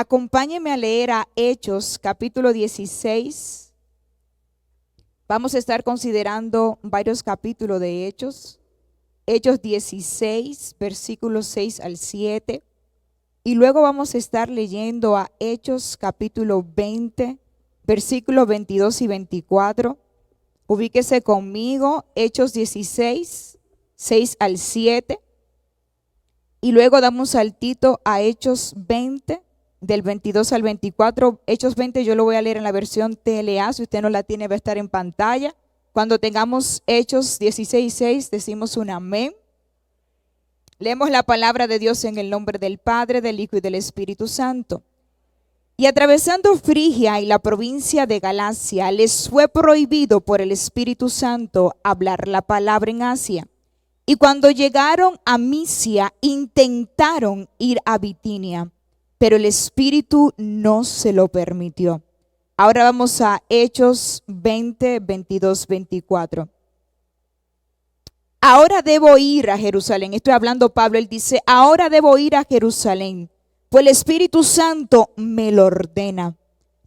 Acompáñenme a leer a Hechos capítulo 16. Vamos a estar considerando varios capítulos de Hechos. Hechos 16, versículos 6 al 7. Y luego vamos a estar leyendo a Hechos capítulo 20, versículos 22 y 24. Ubíquese conmigo, Hechos 16, 6 al 7. Y luego damos saltito a Hechos 20, del 22 al 24. Hechos 20 yo lo voy a leer en la versión TLA. Si usted no la tiene, va a estar en pantalla. Cuando tengamos Hechos 16, 6, decimos un amén. Leemos la palabra de Dios en el nombre del Padre, del Hijo y del Espíritu Santo. Y atravesando Frigia y la provincia de Galacia, les fue prohibido por el Espíritu Santo hablar la palabra en Asia. Y cuando llegaron a Misia, intentaron ir a Bitinia, pero el Espíritu no se lo permitió. Ahora vamos a Hechos 20, 22, 24. Ahora debo ir a Jerusalén. Estoy hablando Pablo, él dice, ahora debo ir a Jerusalén, pues el Espíritu Santo me lo ordena.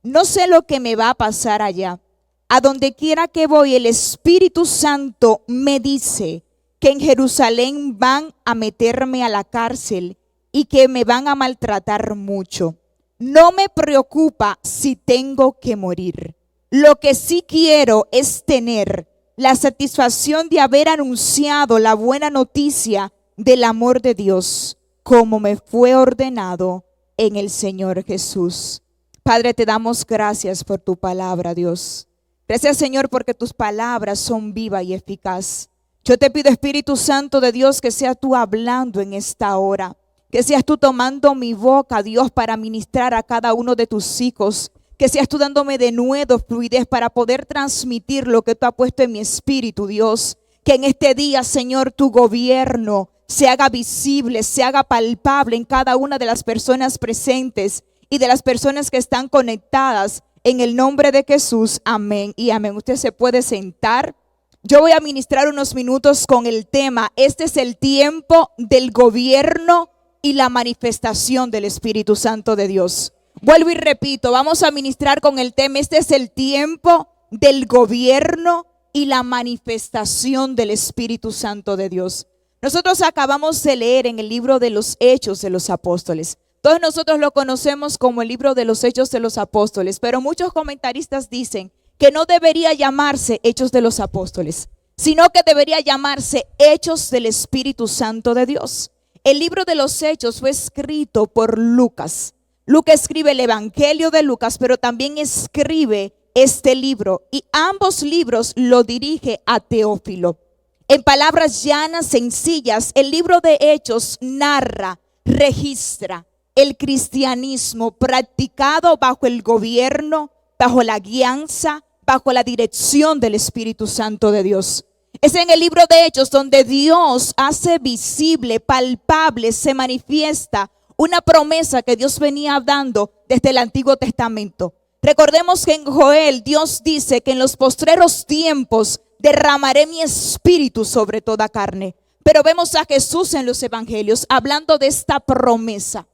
No sé lo que me va a pasar allá. A donde quiera que voy, el Espíritu Santo me dice que en Jerusalén van a meterme a la cárcel y que me van a maltratar mucho. No me preocupa si tengo que morir. Lo que sí quiero es tener la satisfacción de haber anunciado la buena noticia del amor de Dios, como me fue ordenado en el Señor Jesús. Padre, te damos gracias por tu palabra, Dios. Gracias, Señor, porque tus palabras son vivas y eficaz. Yo te pido, Espíritu Santo de Dios, que seas tú hablando en esta hora, que seas tú tomando mi boca, Dios, para ministrar a cada uno de tus hijos, que seas tú dándome de nuevo fluidez para poder transmitir lo que tú has puesto en mi espíritu, Dios. Que en este día, Señor, tu gobierno se haga visible, se haga palpable en cada una de las personas presentes y de las personas que están conectadas. En el nombre de Jesús, amén y amén. Usted se puede sentar. Yo voy a ministrar unos minutos con el tema, este es el tiempo del gobierno y la manifestación del Espíritu Santo de Dios. Vuelvo y repito, vamos a ministrar con el tema, este es el tiempo del gobierno y la manifestación del Espíritu Santo de Dios. Nosotros acabamos de leer en el libro de los Hechos de los Apóstoles. Todos nosotros lo conocemos como el libro de los Hechos de los Apóstoles, pero muchos comentaristas dicen que no debería llamarse Hechos de los Apóstoles, sino que debería llamarse Hechos del Espíritu Santo de Dios. El libro de los Hechos fue escrito por Lucas. Lucas escribe el Evangelio de Lucas, pero también escribe este libro, y ambos libros lo dirige a Teófilo. En palabras llanas, sencillas, el libro de Hechos narra, registra el cristianismo practicado bajo el gobierno, bajo la guianza, bajo la dirección del Espíritu Santo de Dios. Es en el libro de Hechos donde Dios hace visible, palpable, se manifiesta una promesa que Dios venía dando desde el Antiguo Testamento. Recordemos que en Joel Dios dice que en los postreros tiempos derramaré mi espíritu sobre toda carne. Pero vemos a Jesús en los evangelios hablando de esta promesa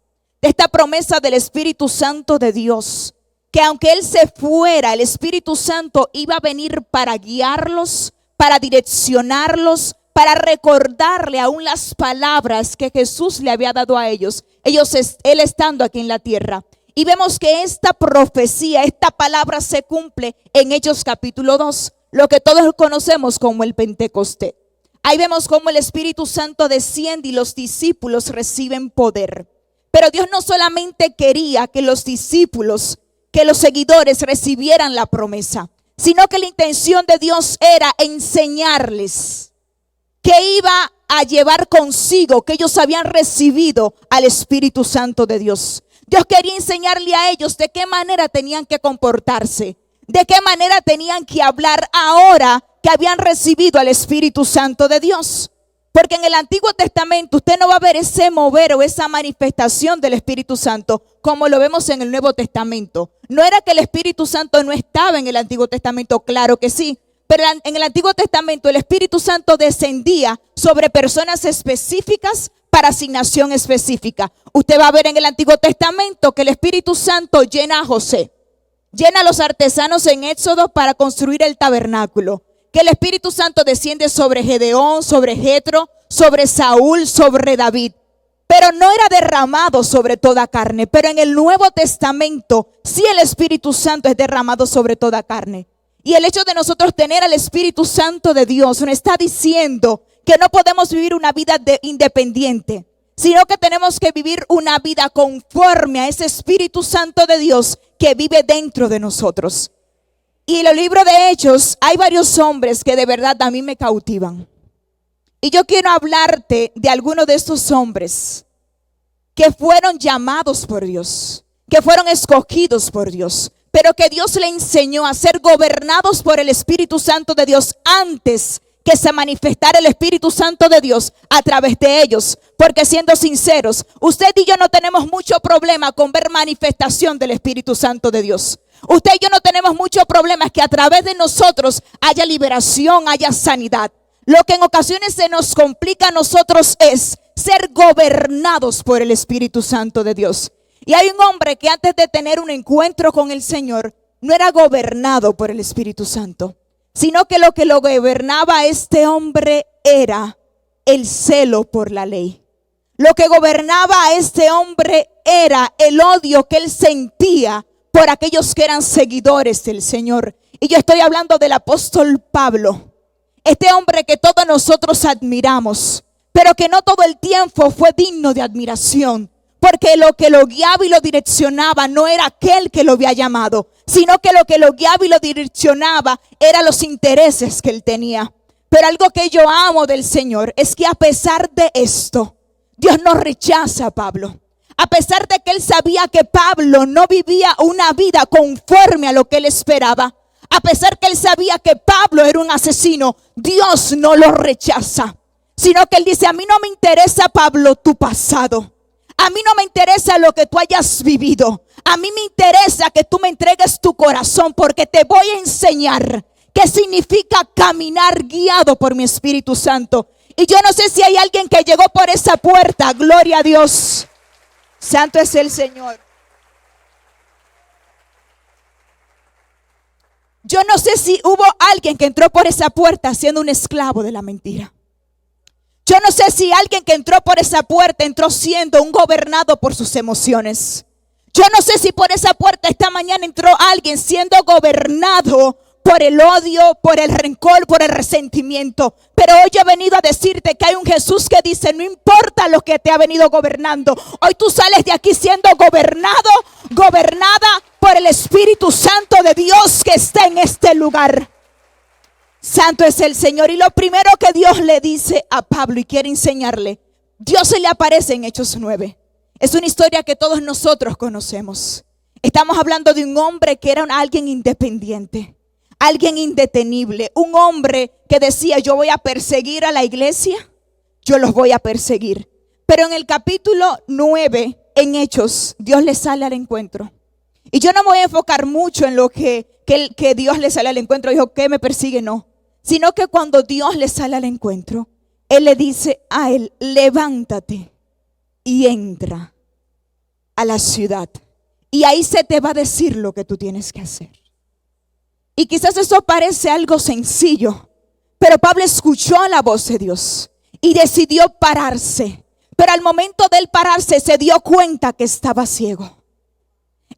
del Espíritu Santo de Dios. Que aunque Él se fuera, el Espíritu Santo iba a venir para guiarlos, para direccionarlos, para recordarle aún las palabras que Jesús le había dado a ellos. Él estando aquí en la tierra. Y vemos que esta profecía, esta palabra se cumple en Hechos capítulo 2, lo que todos conocemos como el Pentecostés. Ahí vemos cómo el Espíritu Santo desciende y los discípulos reciben poder. Pero Dios no solamente quería que los discípulos, que los seguidores recibieran la promesa, sino que la intención de Dios era enseñarles que iba a llevar consigo, que ellos habían recibido al Espíritu Santo de Dios. Dios quería enseñarle a ellos de qué manera tenían que comportarse, de qué manera tenían que hablar ahora que habían recibido al Espíritu Santo de Dios. Porque en el Antiguo Testamento usted no va a ver ese mover o esa manifestación del Espíritu Santo como lo vemos en el Nuevo Testamento. No era que el Espíritu Santo no estaba en el Antiguo Testamento, claro que sí. Pero en el Antiguo Testamento el Espíritu Santo descendía sobre personas específicas para asignación específica. Usted va a ver en el Antiguo Testamento que el Espíritu Santo llena a José, llena a los artesanos en Éxodo para construir el tabernáculo. Que el Espíritu Santo desciende sobre Gedeón, sobre Jetro, sobre Saúl, sobre David. Pero no era derramado sobre toda carne. Pero en el Nuevo Testamento sí el Espíritu Santo es derramado sobre toda carne. Y el hecho de nosotros tener al Espíritu Santo de Dios nos está diciendo que no podemos vivir una vida independiente, sino que tenemos que vivir una vida conforme a ese Espíritu Santo de Dios que vive dentro de nosotros. Y en el libro de Hechos hay varios hombres que de verdad a mí me cautivan. Y yo quiero hablarte de algunos de estos hombres que fueron llamados por Dios, que fueron escogidos por Dios, pero que Dios le enseñó a ser gobernados por el Espíritu Santo de Dios antes que se manifestara el Espíritu Santo de Dios a través de ellos. Porque siendo sinceros, usted y yo no tenemos mucho problema con ver manifestación del Espíritu Santo de Dios. Usted y yo no tenemos mucho problema que a través de nosotros haya liberación, haya sanidad. Lo que en ocasiones se nos complica a nosotros es ser gobernados por el Espíritu Santo de Dios. Y hay un hombre que antes de tener un encuentro con el Señor no era gobernado por el Espíritu Santo, sino que lo gobernaba a este hombre era el celo por la ley. Lo que gobernaba a este hombre era el odio que él sentía por aquellos que eran seguidores del Señor. Y yo estoy hablando del apóstol Pablo, este hombre que todos nosotros admiramos, pero que no todo el tiempo fue digno de admiración. Porque lo que lo guiaba y lo direccionaba no era aquel que lo había llamado, sino que lo que lo guiaba y lo direccionaba eran los intereses que él tenía. Pero algo que yo amo del Señor es que a pesar de esto, Dios no rechaza a Pablo. A pesar de que él sabía que Pablo no vivía una vida conforme a lo que él esperaba, a pesar que él sabía que Pablo era un asesino, Dios no lo rechaza, sino que él dice: a mí no me interesa, Pablo, tu pasado. A mí no me interesa lo que tú hayas vivido. A mí me interesa que tú me entregues tu corazón, porque te voy a enseñar qué significa caminar guiado por mi Espíritu Santo. Y yo no sé si hay alguien que llegó por esa puerta. Gloria a Dios. Santo es el Señor. Yo no sé si hubo alguien que entró por esa puerta siendo un esclavo de la mentira. Yo no sé si alguien que entró por esa puerta entró siendo un gobernado por sus emociones. Yo no sé si por esa puerta esta mañana entró alguien siendo gobernado por el odio, por el rencor, por el resentimiento. Pero hoy yo he venido a decirte que hay un Jesús que dice: no importa lo que te ha venido gobernando. Hoy tú sales de aquí siendo gobernado, gobernada por el Espíritu Santo de Dios que está en este lugar. Santo es el Señor. Y lo primero que Dios le dice a Pablo y quiere enseñarle, Dios se le aparece en Hechos 9. Es una historia que todos nosotros conocemos. Estamos hablando de un hombre que era alguien independiente, alguien indetenible, un hombre que decía: yo voy a perseguir a la iglesia, yo los voy a perseguir. Pero en el capítulo 9 en Hechos, Dios le sale al encuentro. Y yo no me voy a enfocar mucho en lo que Dios le sale al encuentro. Dijo: ¿qué me persigue? No. Sino que cuando Dios le sale al encuentro, Él le dice a él: levántate y entra a la ciudad. Y ahí se te va a decir lo que tú tienes que hacer. Y quizás eso parece algo sencillo, pero Pablo escuchó la voz de Dios y decidió pararse. Pero al momento de él pararse se dio cuenta que estaba ciego.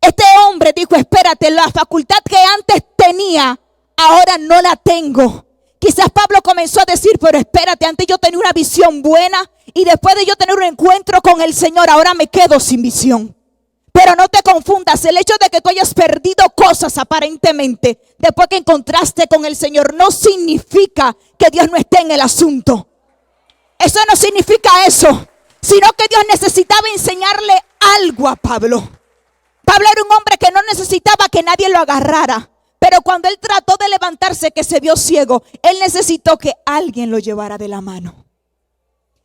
Este hombre dijo: espérate, la facultad que antes tenía, ahora no la tengo. Quizás Pablo comenzó a decir: pero espérate, antes yo tenía una visión buena y después de yo tener un encuentro con el Señor, ahora me quedo sin visión. Pero no te confundas, el hecho de que tú hayas perdido cosas aparentemente después que encontraste con el Señor no significa que Dios no esté en el asunto. Eso no significa eso, sino que Dios necesitaba enseñarle algo a Pablo. Pablo era un hombre que no necesitaba que nadie lo agarrara, pero cuando él trató de levantarse, que se vio ciego, él necesitó que alguien lo llevara de la mano.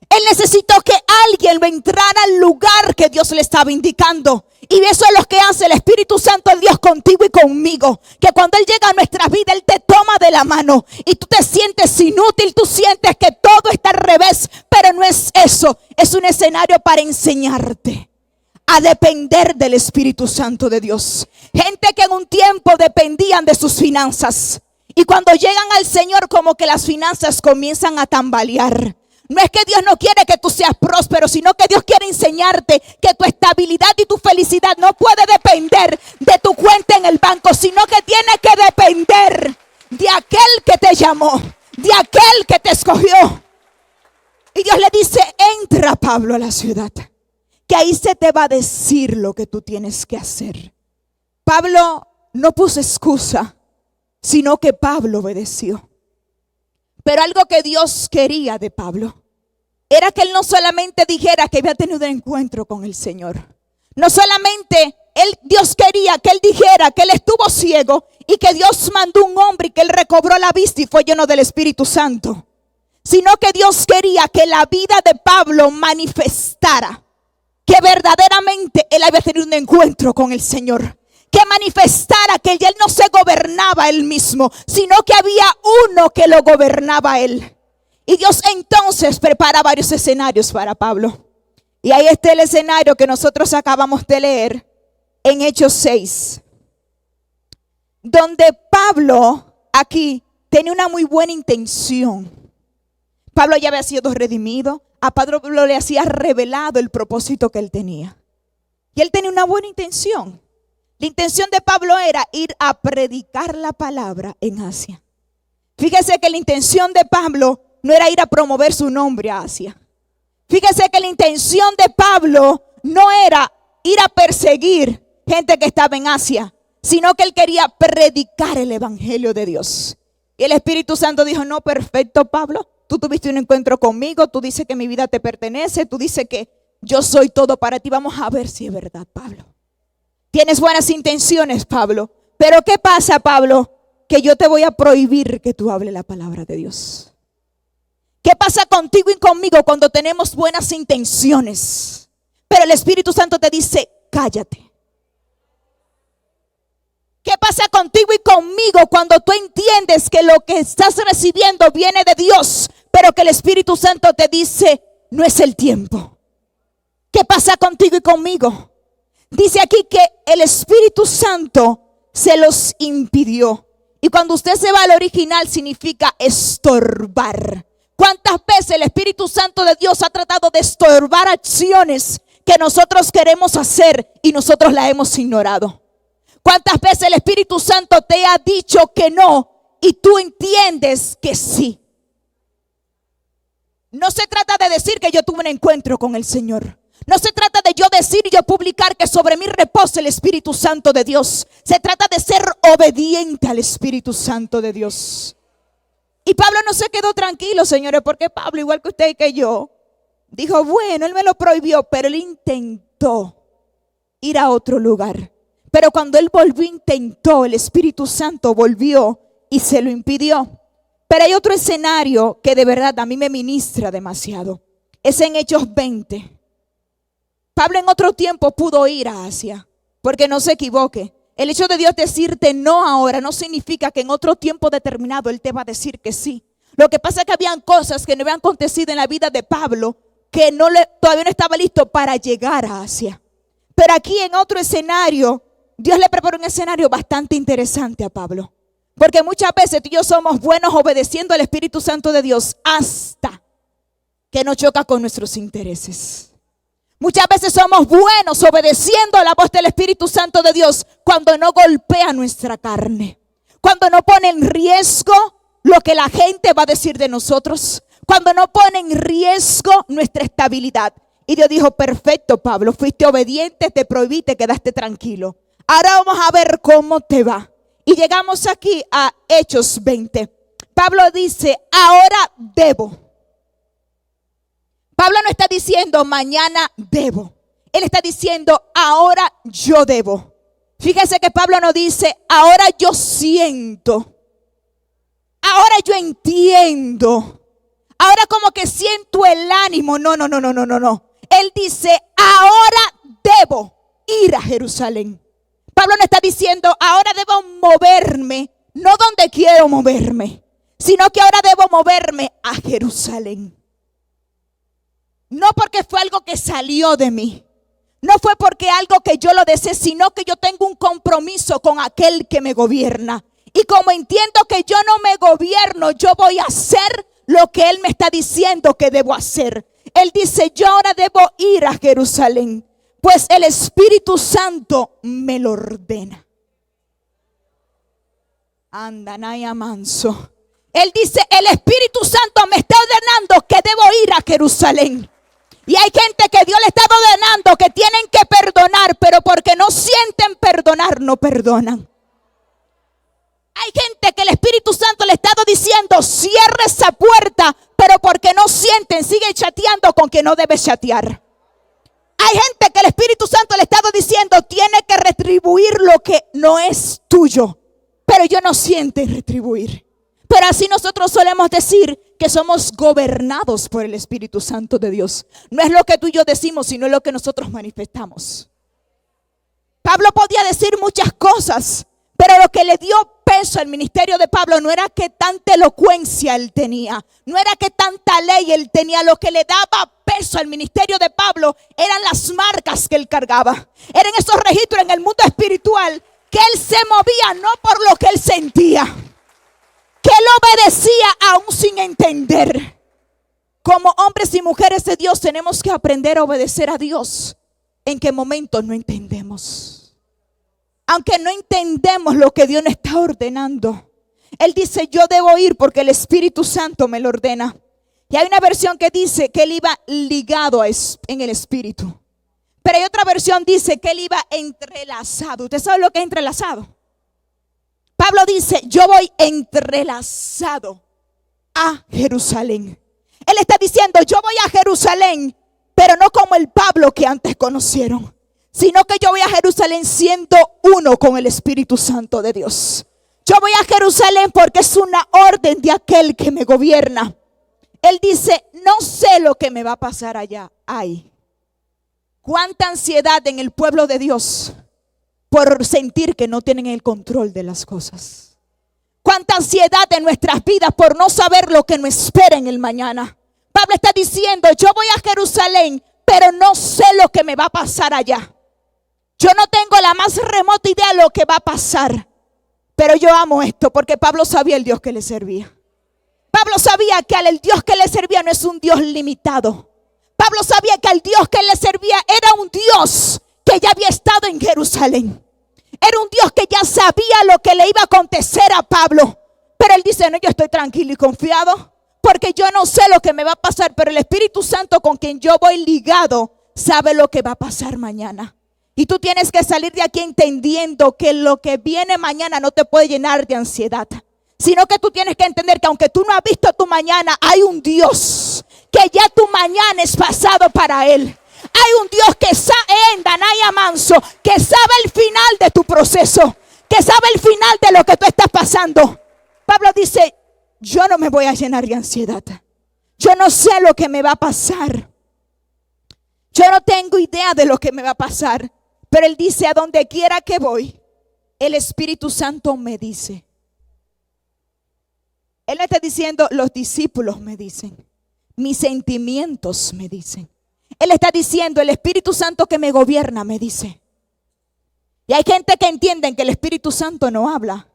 Él necesitó que alguien lo entrara al lugar que Dios le estaba indicando. Y eso es lo que hace el Espíritu Santo de Dios contigo y conmigo. Que cuando Él llega a nuestra vida, Él te toma de la mano. Y tú te sientes inútil, tú sientes que todo está al revés. Pero no es eso. Es un escenario para enseñarte a depender del Espíritu Santo de Dios. Gente que en un tiempo dependían de sus finanzas. Y cuando llegan al Señor, como que las finanzas comienzan a tambalear. No es que Dios no quiere que tú seas próspero, sino que Dios quiere enseñarte que tu estabilidad y tu felicidad no puede depender de tu cuenta en el banco, sino que tiene que depender de aquel que te llamó, de aquel que te escogió. Y Dios le dice: entra, Pablo, a la ciudad, que ahí se te va a decir lo que tú tienes que hacer. Pablo no puso excusa, sino que Pablo obedeció. Pero algo que Dios quería de Pablo era que él no solamente dijera que había tenido un encuentro con el Señor. No solamente Dios quería que él dijera que él estuvo ciego y que Dios mandó un hombre y que él recobró la vista y fue lleno del Espíritu Santo. Sino que Dios quería que la vida de Pablo manifestara que verdaderamente él había tenido un encuentro con el Señor. Que manifestara que él no se gobernaba él mismo, sino que había uno que lo gobernaba a él. Y Dios entonces prepara varios escenarios para Pablo. Y ahí está el escenario que nosotros acabamos de leer en Hechos 6. Donde Pablo aquí tenía una muy buena intención. Pablo ya había sido redimido. A Pablo le hacía revelado el propósito que él tenía. Y él tenía una buena intención. La intención de Pablo era ir a predicar la palabra en Asia. Fíjese que la intención de Pablo no era ir a promover su nombre a Asia. Fíjese que la intención de Pablo no era ir a perseguir gente que estaba en Asia, sino que él quería predicar el evangelio de Dios. Y el Espíritu Santo dijo: no, perfecto, Pablo, tú tuviste un encuentro conmigo, tú dices que mi vida te pertenece, tú dices que yo soy todo para ti. Vamos a ver si es verdad, Pablo. Tienes buenas intenciones, Pablo. Pero ¿qué pasa, Pablo? Que yo te voy a prohibir que tú hables la palabra de Dios. ¿Qué pasa contigo y conmigo cuando tenemos buenas intenciones? Pero el Espíritu Santo te dice: cállate. ¿Qué pasa contigo y conmigo cuando tú entiendes que lo que estás recibiendo viene de Dios, pero que el Espíritu Santo te dice: no es el tiempo? ¿Qué pasa contigo y conmigo? Dice aquí que el Espíritu Santo se los impidió. Y cuando usted se va al original, significa estorbar. ¿Cuántas veces el Espíritu Santo de Dios ha tratado de estorbar acciones que nosotros queremos hacer y nosotros las hemos ignorado? ¿Cuántas veces el Espíritu Santo te ha dicho que no y tú entiendes que sí? No se trata de decir que yo tuve un encuentro con el Señor. No se trata de yo decir y yo publicar que sobre mí reposa el Espíritu Santo de Dios. Se trata de ser obediente al Espíritu Santo de Dios. Y Pablo no se quedó tranquilo, señores, porque Pablo, igual que usted y que yo, dijo: bueno, él me lo prohibió, pero él intentó ir a otro lugar. Pero cuando él volvió, intentó, el Espíritu Santo volvió y se lo impidió. Pero hay otro escenario que de verdad a mí me ministra demasiado. Es en Hechos 20. Pablo en otro tiempo pudo ir a Asia, porque no se equivoque. El hecho de Dios decirte no ahora no significa que en otro tiempo determinado Él te va a decir que sí. Lo que pasa es que habían cosas que no habían acontecido en la vida de Pablo que todavía no estaba listo para llegar a Asia. Pero aquí en otro escenario, Dios le preparó un escenario bastante interesante a Pablo. Porque muchas veces tú y yo somos buenos obedeciendo al Espíritu Santo de Dios hasta que nos choca con nuestros intereses. Muchas veces somos buenos obedeciendo a la voz del Espíritu Santo de Dios cuando no golpea nuestra carne, cuando no pone en riesgo lo que la gente va a decir de nosotros, cuando no pone en riesgo nuestra estabilidad. Y Dios dijo: perfecto, Pablo, fuiste obediente, te prohibí, te quedaste tranquilo. Ahora vamos a ver cómo te va. Y llegamos aquí a Hechos 20. Pablo dice: ahora debo. Pablo no está diciendo mañana debo. Él está diciendo ahora yo debo. Fíjese que Pablo no dice ahora yo siento. Ahora yo entiendo. Ahora como que siento el ánimo. No. Él dice, ahora debo ir a Jerusalén. Pablo no está diciendo, ahora debo moverme, no donde quiero moverme, sino que ahora debo moverme a Jerusalén. No porque fue algo que salió de mí, no fue porque algo que yo lo deseé, sino que yo tengo un compromiso con aquel que me gobierna. Y como entiendo que yo no me gobierno, yo voy a hacer lo que Él me está diciendo que debo hacer. Él dice, yo ahora debo ir a Jerusalén, pues el Espíritu Santo me lo ordena. Andanaya manso. Él dice, el Espíritu Santo me está ordenando que debo ir a Jerusalén. Y hay gente que Dios le está ordenando que tienen que perdonar, pero porque no sienten perdonar, no perdonan. Hay gente que el Espíritu Santo le está diciendo, cierre esa puerta, pero porque no sienten, siguen chateando con quien no debe chatear. Hay gente que el Espíritu Santo le está diciendo, tiene que retribuir lo que no es tuyo, pero ellos no sienten retribuir. Pero así nosotros solemos decir que somos gobernados por el Espíritu Santo de Dios. No es lo que tú y yo decimos, sino lo que nosotros manifestamos. Pablo podía decir muchas cosas, pero lo que le dio peso al ministerio de Pablo no era que tanta elocuencia él tenía, no era que tanta ley él tenía. Lo que le daba peso al ministerio de Pablo eran las marcas que él cargaba. Eran esos registros en el mundo espiritual que él se movía no por lo que él sentía, que él obedecía aún sin entender. Como hombres y mujeres de Dios tenemos que aprender a obedecer a Dios en qué momentos no entendemos. Aunque no entendemos lo que Dios nos está ordenando, Él dice, yo debo ir porque el Espíritu Santo me lo ordena. Y hay una versión que dice que Él iba ligado en el Espíritu. Pero hay otra versión que dice que Él iba entrelazado. ¿Usted sabe lo que es entrelazado? Pablo dice, yo voy entrelazado a Jerusalén. Él está diciendo, yo voy a Jerusalén, pero no como el Pablo que antes conocieron, sino que yo voy a Jerusalén siendo uno con el Espíritu Santo de Dios. Yo voy a Jerusalén porque es una orden de aquel que me gobierna. Él dice, no sé lo que me va a pasar allá. Ay, cuánta ansiedad en el pueblo de Dios por sentir que no tienen el control de las cosas. Cuánta ansiedad en nuestras vidas por no saber lo que nos espera en el mañana. Pablo está diciendo, yo voy a Jerusalén, pero no sé lo que me va a pasar allá. Yo no tengo la más remota idea de lo que va a pasar. Pero yo amo esto porque Pablo sabía el Dios que le servía. Pablo sabía que el Dios que le servía no es un Dios limitado. Pablo sabía que el Dios que le servía era un Dios que ya había estado en Jerusalén. Era un Dios que ya sabía lo que le iba a acontecer a Pablo. Pero él dice, no, yo estoy tranquilo y confiado porque yo no sé lo que me va a pasar, pero el Espíritu Santo con quien yo voy ligado sabe lo que va a pasar mañana. Y tú tienes que salir de aquí entendiendo que lo que viene mañana no te puede llenar de ansiedad, sino que tú tienes que entender que aunque tú no has visto tu mañana, hay un Dios que ya tu mañana es pasado para Él. Hay un Dios que sabe el final de tu proceso, que sabe el final de lo que tú estás pasando. Pablo dice, yo no me voy a llenar de ansiedad. Yo no sé lo que me va a pasar. Yo no tengo idea de lo que me va a pasar. Pero él dice, a donde quiera que voy, el Espíritu Santo me dice. Él no está diciendo, los discípulos me dicen, mis sentimientos me dicen. Él está diciendo, el Espíritu Santo que me gobierna me dice. Y hay gente que entiende que el Espíritu Santo no habla.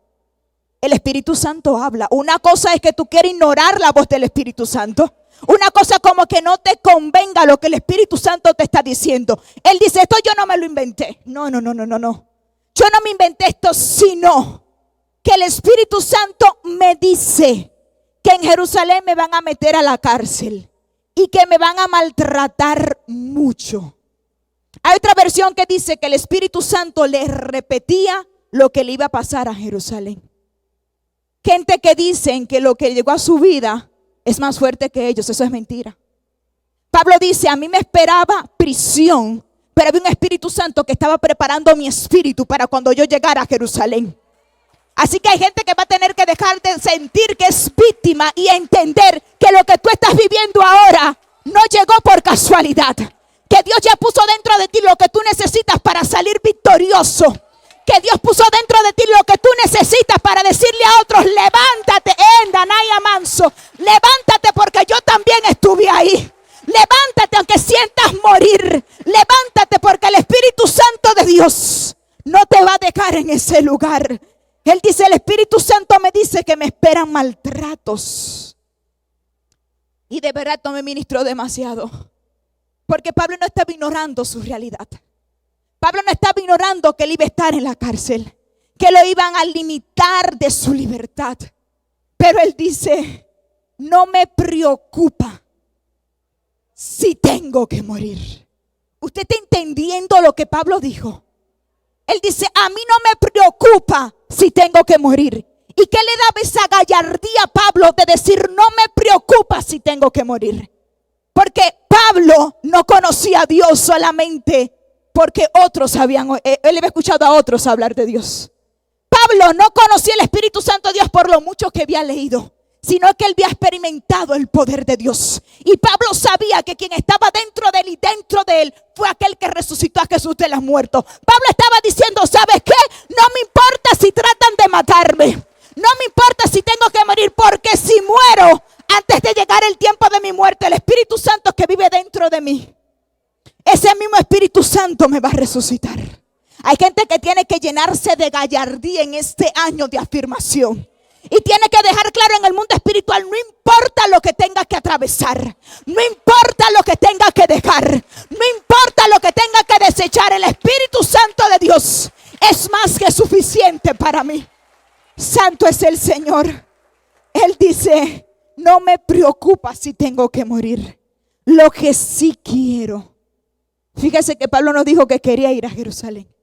El Espíritu Santo habla. Una cosa es que tú quieres ignorar la voz del Espíritu Santo. Una cosa como que no te convenga lo que el Espíritu Santo te está diciendo. Él dice, esto yo no me lo inventé. No. Yo no me inventé esto, sino que el Espíritu Santo me dice que en Jerusalén me van a meter a la cárcel y que me van a maltratar mucho. Hay otra versión que dice que el Espíritu Santo le repetía lo que le iba a pasar a Jerusalén. Gente que dicen que lo que llegó a su vida es más fuerte que ellos. Eso es mentira. Pablo dice, a mí me esperaba prisión, pero había un Espíritu Santo que estaba preparando mi espíritu para cuando yo llegara a Jerusalén. Así que hay gente que va a tener que dejar de sentir que es víctima y entender que lo que tú estás viviendo ahora no llegó por casualidad. Que Dios ya puso dentro de ti lo que tú necesitas para salir victorioso. Que Dios puso dentro de ti lo que tú necesitas para decirle a otros: levántate, Endanaya Manso, levántate porque yo también estuve ahí. Levántate aunque sientas morir. Levántate porque el Espíritu Santo de Dios no te va a dejar en ese lugar. Él dice: el Espíritu Santo me dice que me esperan maltratos. Y de verdad no me ministró demasiado. Porque Pablo no estaba ignorando su realidad. Pablo no estaba ignorando que él iba a estar en la cárcel, que lo iban a limitar de su libertad. Pero él dice: no me preocupa si tengo que morir. ¿Usted está entendiendo lo que Pablo dijo? Él dice: a mí no me preocupa si tengo que morir. ¿Y qué le daba esa gallardía a Pablo de decir: no me preocupa si tengo que morir? Porque Pablo no conocía a Dios solamente porque otros él había escuchado a otros hablar de Dios. Pablo no conocía el Espíritu Santo de Dios por lo mucho que había leído, sino que él había experimentado el poder de Dios. Y Pablo sabía que quien estaba dentro de él y dentro de él fue aquel que resucitó a Jesús de los muertos. Pablo estaba diciendo: ¿sabes qué? No me importa si tratan de matarme. No me importa si tengo que morir, porque si muero antes de llegar el tiempo de mi muerte, el Espíritu Santo que vive dentro de mí, ese mismo Espíritu Santo me va a resucitar. Hay gente que tiene que llenarse de gallardía en este año de afirmación. Y tiene que dejar claro en el mundo espiritual: no importa lo que tenga que atravesar, no importa lo que tenga que dejar, no importa lo que tenga que desechar, el Espíritu Santo de Dios es más que suficiente para mí. Santo es el Señor. Él dice: no me preocupa si tengo que morir. Lo que sí quiero. Fíjese que Pablo no dijo que quería ir a Jerusalén,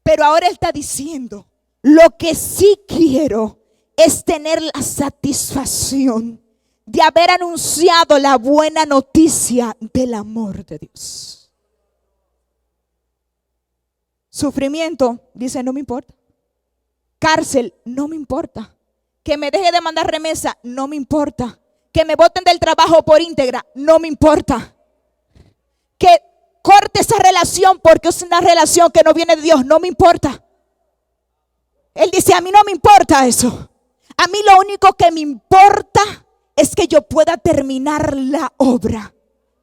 pero ahora él está diciendo: lo que sí quiero es tener la satisfacción de haber anunciado la buena noticia del amor de Dios. Sufrimiento, dice: no me importa. Cárcel, no me importa. Que me deje de mandar remesa, no me importa. Que me boten del trabajo por íntegra, no me importa. Que corte esa relación porque es una relación que no viene de Dios, no me importa. Él dice: a mí no me importa eso. A mí lo único que me importa es que yo pueda terminar la obra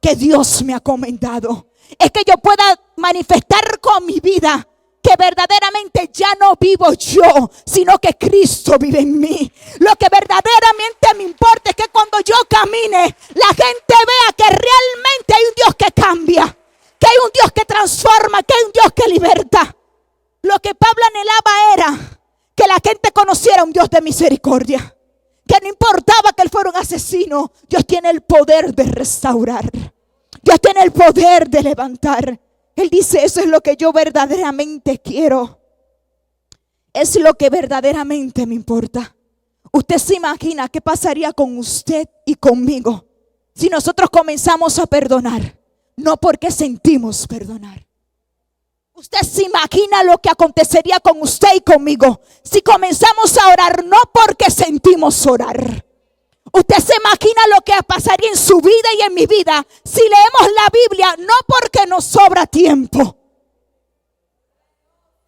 que Dios me ha encomendado. Es que yo pueda manifestar con mi vida que verdaderamente ya no vivo yo, sino que Cristo vive en mí. Lo que verdaderamente me importa es que cuando yo camine, la gente vea que realmente hay un Dios que cambia, que hay un Dios que transforma, que hay un Dios que liberta. Lo que Pablo anhelaba era que la gente conociera un Dios de misericordia, que no importaba que él fuera un asesino, Dios tiene el poder de restaurar, Dios tiene el poder de levantar. Él dice: eso es lo que yo verdaderamente quiero, es lo que verdaderamente me importa. Usted se imagina qué pasaría con usted y conmigo si nosotros comenzamos a perdonar, no porque sentimos perdonar. Usted se imagina lo que acontecería con usted y conmigo si comenzamos a orar no porque sentimos orar. Usted se imagina lo que pasaría en su vida y en mi vida si leemos la Biblia no porque nos sobra tiempo.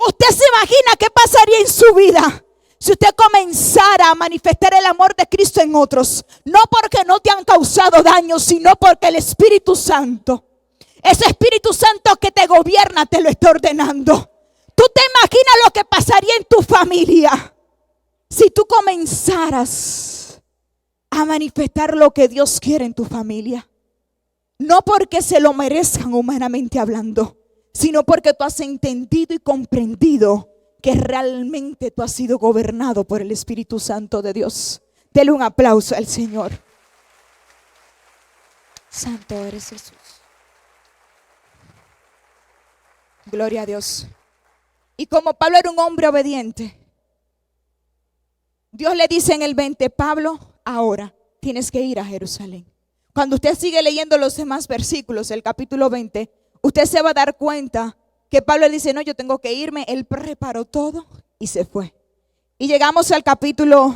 Usted se imagina qué pasaría en su vida si usted comenzara a manifestar el amor de Cristo en otros, no porque no te han causado daño, sino porque el Espíritu Santo, ese Espíritu Santo que te gobierna, te lo está ordenando. ¿Tú te imaginas lo que pasaría en tu familia si tú comenzaras a manifestar lo que Dios quiere en tu familia? No porque se lo merezcan humanamente hablando, sino porque tú has entendido y comprendido que realmente tú has sido gobernado por el Espíritu Santo de Dios. Dele un aplauso al Señor. Santo eres Jesús. Gloria a Dios. Y como Pablo era un hombre obediente, Dios le dice en el 20: Pablo, ahora tienes que ir a Jerusalén. Cuando usted sigue leyendo los demás versículos, el capítulo 20, usted se va a dar cuenta que Pablo le dice: no, yo tengo que irme. Él preparó todo y se fue. Y llegamos al capítulo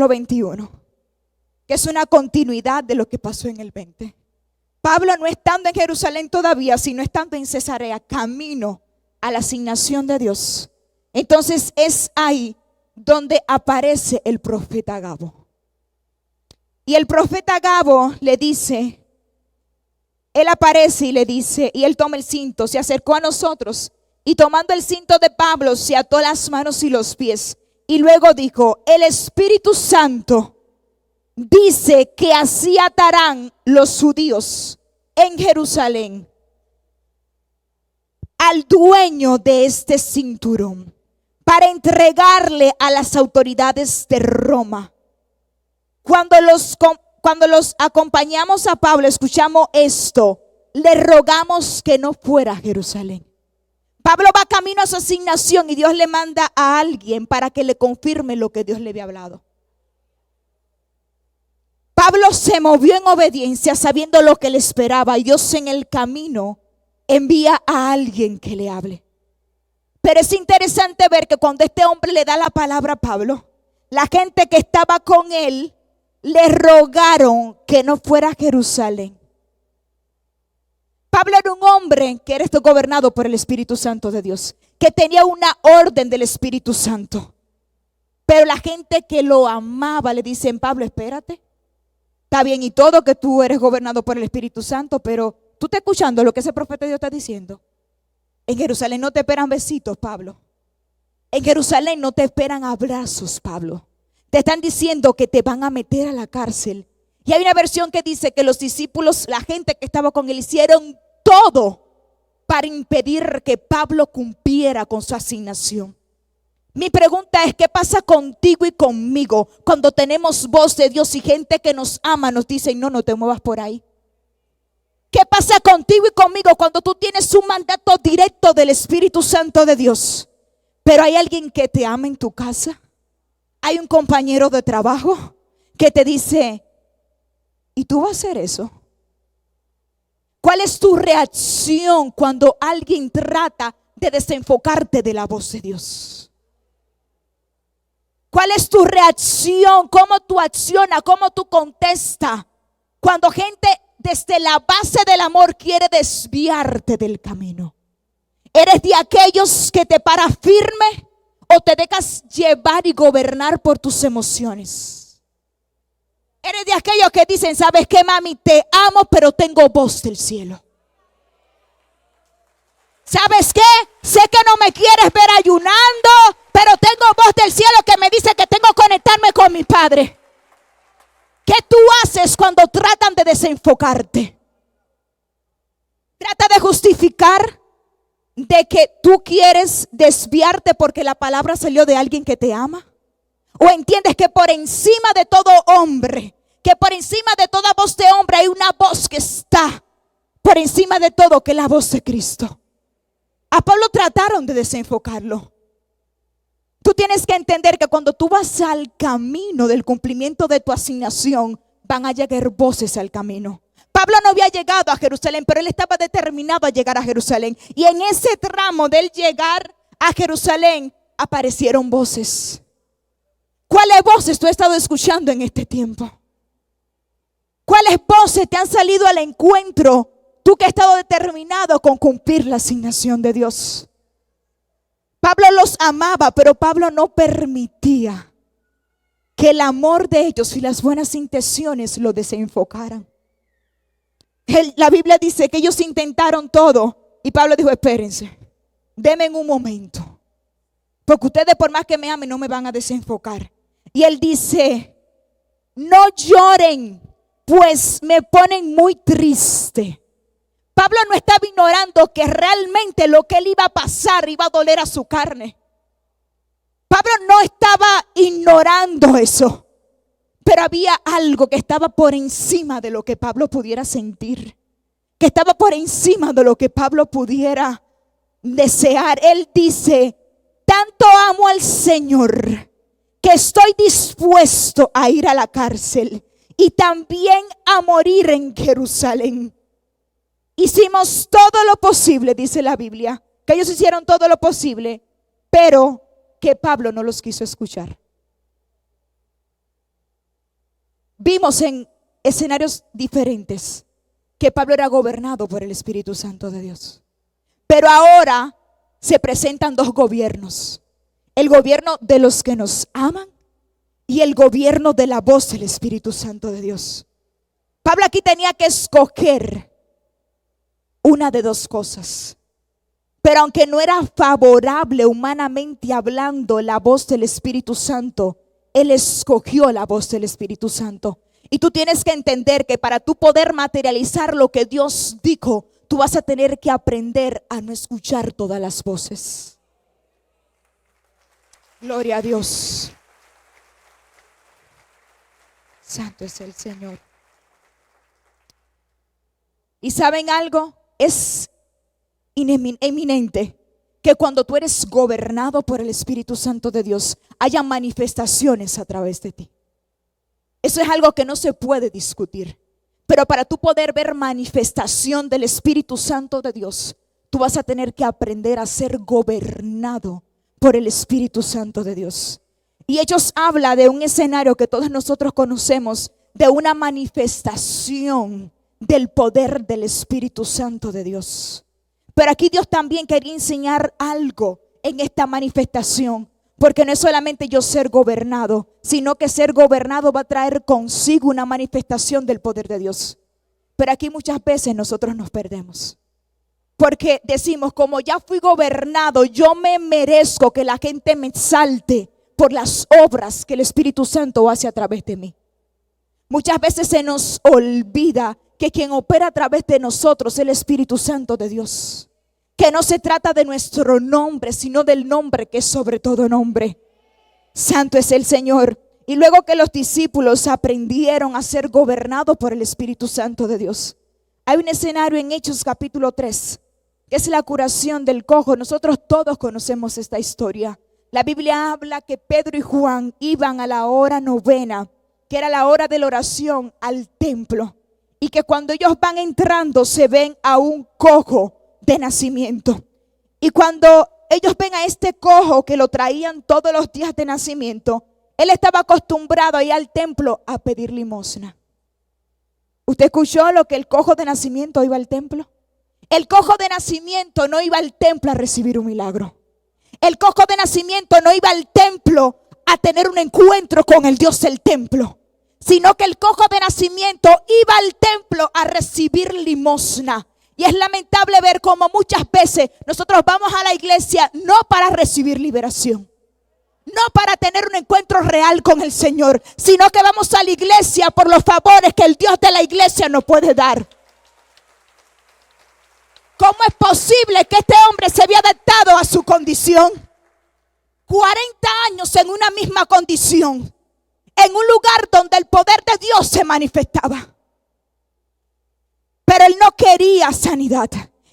21, que es una continuidad de lo que pasó en el 20. Pablo no estando en Jerusalén todavía, sino estando en Cesarea, camino a la asignación de Dios. Entonces es ahí donde aparece el profeta Agabo. Y el profeta Agabo le dice, él aparece y le dice, y él toma el cinto, se acercó a nosotros y tomando el cinto de Pablo se ató las manos y los pies. Y luego dijo, el Espíritu Santo dice que así atarán los judíos en Jerusalén al dueño de este cinturón para entregarle a las autoridades de Roma. Cuando los acompañamos a Pablo, escuchamos esto, le rogamos que no fuera a Jerusalén. Pablo va camino a su asignación y Dios le manda a alguien para que le confirme lo que Dios le había hablado. Pablo se movió en obediencia sabiendo lo que le esperaba. Y Dios en el camino envía a alguien que le hable. Pero es interesante ver que cuando este hombre le da la palabra a Pablo, la gente que estaba con él le rogaron que no fuera a Jerusalén. Pablo era un hombre que era gobernado por el Espíritu Santo de Dios, que tenía una orden del Espíritu Santo. Pero la gente que lo amaba le dicen, Pablo, espérate. Está bien y todo que tú eres gobernado por el Espíritu Santo, pero tú estás escuchando lo que ese profeta de Dios está diciendo. En Jerusalén no te esperan besitos, Pablo. En Jerusalén no te esperan abrazos, Pablo. Te están diciendo que te van a meter a la cárcel. Y hay una versión que dice que los discípulos, la gente que estaba con él, hicieron todo para impedir que Pablo cumpliera con su asignación. Mi pregunta es, ¿qué pasa contigo y conmigo cuando tenemos voz de Dios y gente que nos ama nos dice, no te muevas por ahí? ¿Qué pasa contigo y conmigo cuando tú tienes un mandato directo del Espíritu Santo de Dios, pero hay alguien que te ama en tu casa? Hay un compañero de trabajo que te dice, ¿y tú vas a hacer eso? ¿Cuál es tu reacción cuando alguien trata de desenfocarte de la voz de Dios? ¿Cuál es tu reacción? ¿Cómo tú accionas? ¿Cómo tú contestas? Cuando gente desde la base del amor quiere desviarte del camino. ¿Eres de aquellos que te paras firme o te dejas llevar y gobernar por tus emociones? ¿Eres de aquellos que dicen, sabes qué, mami, te amo, pero tengo voz del cielo? ¿Sabes qué? Sé que no me quieres ver ayunando, pero tengo voz del cielo que me dice que tengo que conectarme con mi Padre. ¿Qué tú haces cuando tratan de desenfocarte? ¿Trata de justificar de que tú quieres desviarte porque la palabra salió de alguien que te ama? ¿O entiendes que por encima de todo hombre, que por encima de toda voz de hombre hay una voz que está por encima de todo, que es la voz de Cristo? A Pablo trataron de desenfocarlo. Tú tienes que entender que cuando tú vas al camino del cumplimiento de tu asignación, van a llegar voces al camino. Pablo no había llegado a Jerusalén, pero él estaba determinado a llegar a Jerusalén. Y en ese tramo del llegar a Jerusalén, aparecieron voces. ¿Cuáles voces tú has estado escuchando en este tiempo? ¿Cuáles voces te han salido al encuentro? Tú que has estado determinado con cumplir la asignación de Dios. Pablo los amaba, pero Pablo no permitía que el amor de ellos y las buenas intenciones lo desenfocaran. La Biblia dice que ellos intentaron todo y Pablo dijo, espérense, denme un momento, porque ustedes por más que me amen no me van a desenfocar. Y él dice, no lloren, pues me ponen muy triste. Pablo no estaba ignorando que realmente lo que él iba a pasar iba a doler a su carne. Pablo no estaba ignorando eso, pero había algo que estaba por encima de lo que Pablo pudiera sentir, que estaba por encima de lo que Pablo pudiera desear. Él dice, tanto amo al Señor que estoy dispuesto a ir a la cárcel y también a morir en Jerusalén. Hicimos todo lo posible, dice la Biblia, que ellos hicieron todo lo posible, pero que Pablo no los quiso escuchar. Vimos en escenarios diferentes que Pablo era gobernado por el Espíritu Santo de Dios. Pero ahora se presentan dos gobiernos: el gobierno de los que nos aman y el gobierno de la voz del Espíritu Santo de Dios. Pablo aquí tenía que escoger una de dos cosas. Pero aunque no era favorable humanamente hablando la voz del Espíritu Santo, él escogió la voz del Espíritu Santo. Y tú tienes que entender que para tú poder materializar lo que Dios dijo, tú vas a tener que aprender a no escuchar todas las voces. Gloria a Dios. Santo es el Señor. ¿Y saben algo? Es eminente que cuando tú eres gobernado por el Espíritu Santo de Dios, haya manifestaciones a través de ti. Eso es algo que no se puede discutir. Pero para tú poder ver manifestación del Espíritu Santo de Dios, tú vas a tener que aprender a ser gobernado por el Espíritu Santo de Dios. Y Hechos habla de un escenario que todos nosotros conocemos, de una manifestación del poder del Espíritu Santo de Dios. Pero aquí Dios también quería enseñar algo en esta manifestación. Porque no es solamente yo ser gobernado, sino que ser gobernado va a traer consigo una manifestación del poder de Dios. Pero aquí muchas veces nosotros nos perdemos. Porque decimos, como ya fui gobernado, yo me merezco que la gente me exalte por las obras que el Espíritu Santo hace a través de mí. Muchas veces se nos olvida que quien opera a través de nosotros es el Espíritu Santo de Dios. Que no se trata de nuestro nombre, sino del nombre que es sobre todo nombre. Santo es el Señor. Y luego que los discípulos aprendieron a ser gobernados por el Espíritu Santo de Dios, hay un escenario en Hechos capítulo 3, que es la curación del cojo. Nosotros todos conocemos esta historia. La Biblia habla que Pedro y Juan iban a la hora novena, que era la hora de la oración, al templo. Y que cuando ellos van entrando se ven a un cojo de nacimiento. Y cuando ellos ven a este cojo que lo traían todos los días de nacimiento, él estaba acostumbrado a ir al templo a pedir limosna. ¿Usted escuchó lo que el cojo de nacimiento iba al templo? El cojo de nacimiento no iba al templo a recibir un milagro. El cojo de nacimiento no iba al templo a tener un encuentro con el Dios del templo, sino que el cojo de nacimiento iba al templo a recibir limosna. Y es lamentable ver cómo muchas veces nosotros vamos a la iglesia no para recibir liberación, no para tener un encuentro real con el Señor, sino que vamos a la iglesia por los favores que el Dios de la iglesia nos puede dar. ¿Cómo es posible que este hombre se había adaptado a su condición? 40 años en una misma condición, en un lugar donde el poder de Dios se manifestaba. Pero él no quería sanidad,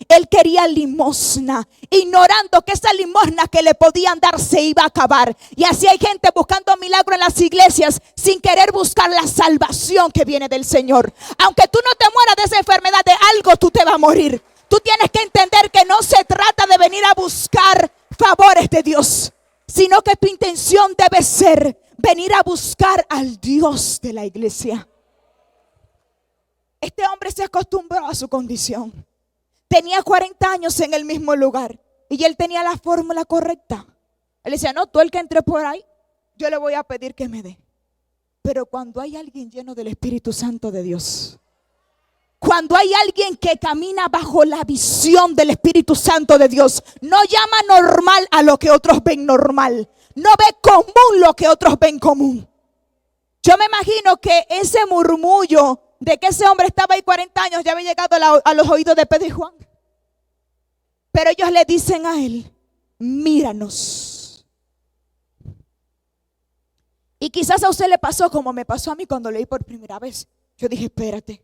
él quería limosna, ignorando que esa limosna que le podían dar se iba a acabar. Y así hay gente buscando milagro en las iglesias sin querer buscar la salvación que viene del Señor. Aunque tú no te mueras de esa enfermedad, de algo tú te vas a morir. Tú tienes que entender que no se trata de venir a buscar favores de Dios, sino que tu intención debe ser venir a buscar al Dios de la iglesia. Este hombre se acostumbró a su condición. Tenía 40 años en el mismo lugar y él tenía la fórmula correcta. Él decía, no, tú el que entre por ahí, yo le voy a pedir que me dé. Pero cuando hay alguien lleno del Espíritu Santo de Dios, cuando hay alguien que camina bajo la visión del Espíritu Santo de Dios, no llama normal a lo que otros ven normal, no ve común lo que otros ven común. Yo me imagino que ese murmullo de que ese hombre estaba ahí 40 años ya había llegado a los oídos de Pedro y Juan. Pero ellos le dicen a él, míranos. Y quizás a usted le pasó como me pasó a mí cuando leí por primera vez. Yo dije, espérate,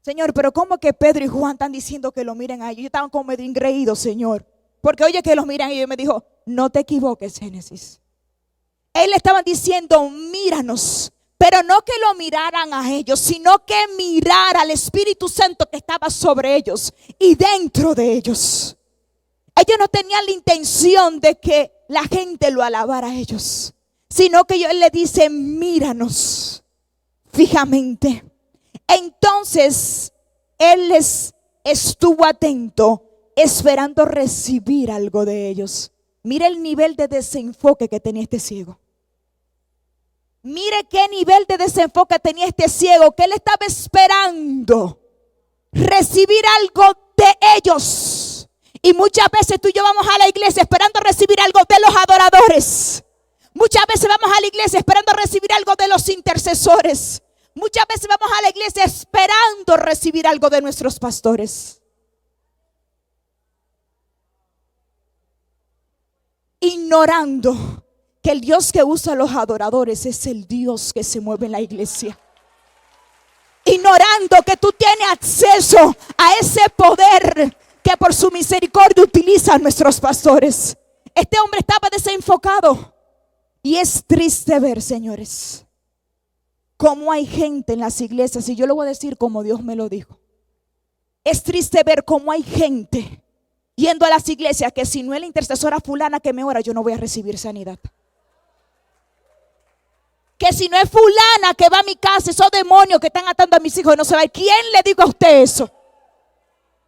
Señor, pero ¿cómo que Pedro y Juan están diciendo que lo miren a ellos? Yo estaba como medio ingreído, Señor. Porque oye que los miran y yo me dijo, no te equivoques, Génesis. Él le estaban diciendo, míranos. Pero no que lo miraran a ellos, sino que mirar al Espíritu Santo que estaba sobre ellos y dentro de ellos. Ellos no tenían la intención de que la gente lo alabara a ellos, sino que ellos le dicen, míranos fijamente. Entonces él les estuvo atento, esperando recibir algo de ellos. Mire el nivel de desenfoque que tenía este ciego. Mire qué nivel de desenfoque tenía este ciego, que él estaba esperando recibir algo de ellos. Y muchas veces tú y yo vamos a la iglesia esperando recibir algo de los adoradores. Muchas veces vamos a la iglesia esperando recibir algo de los intercesores. Muchas veces vamos a la iglesia esperando recibir algo de nuestros pastores, ignorando que el Dios que usa a los adoradores es el Dios que se mueve en la iglesia. Ignorando que tú tienes acceso a ese poder que por su misericordia utilizan nuestros pastores. Este hombre estaba desenfocado. Y es triste ver, señores, cómo hay gente en las iglesias, y yo lo voy a decir como Dios me lo dijo. Es triste ver cómo hay gente yendo a las iglesias que si no es la intercesora fulana que me ora, yo no voy a recibir sanidad. Que si no es fulana que va a mi casa, esos demonios que están atando a mis hijos no se va a ir. ¿Quién le dijo a usted eso?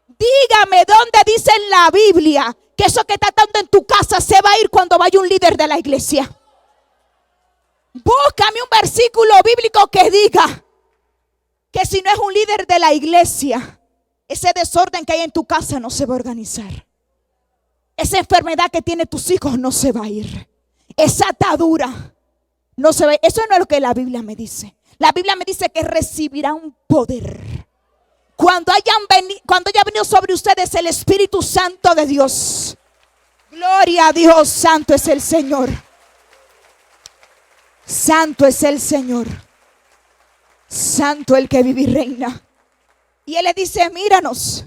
Dígame dónde dice en la Biblia que eso que está atando en tu casa se va a ir cuando vaya un líder de la iglesia. Búscame un versículo bíblico que diga que si no es un líder de la iglesia, ese desorden que hay en tu casa no se va a organizar. Esa enfermedad que tienen tus hijos no se va a ir. Esa atadura no se va a ir. Eso no es lo que la Biblia me dice. La Biblia me dice que recibirán poder cuando haya venido sobre ustedes el Espíritu Santo de Dios. Gloria a Dios, santo es el Señor. Santo es el Señor. Santo el que vive y reina. Y él le dice, míranos.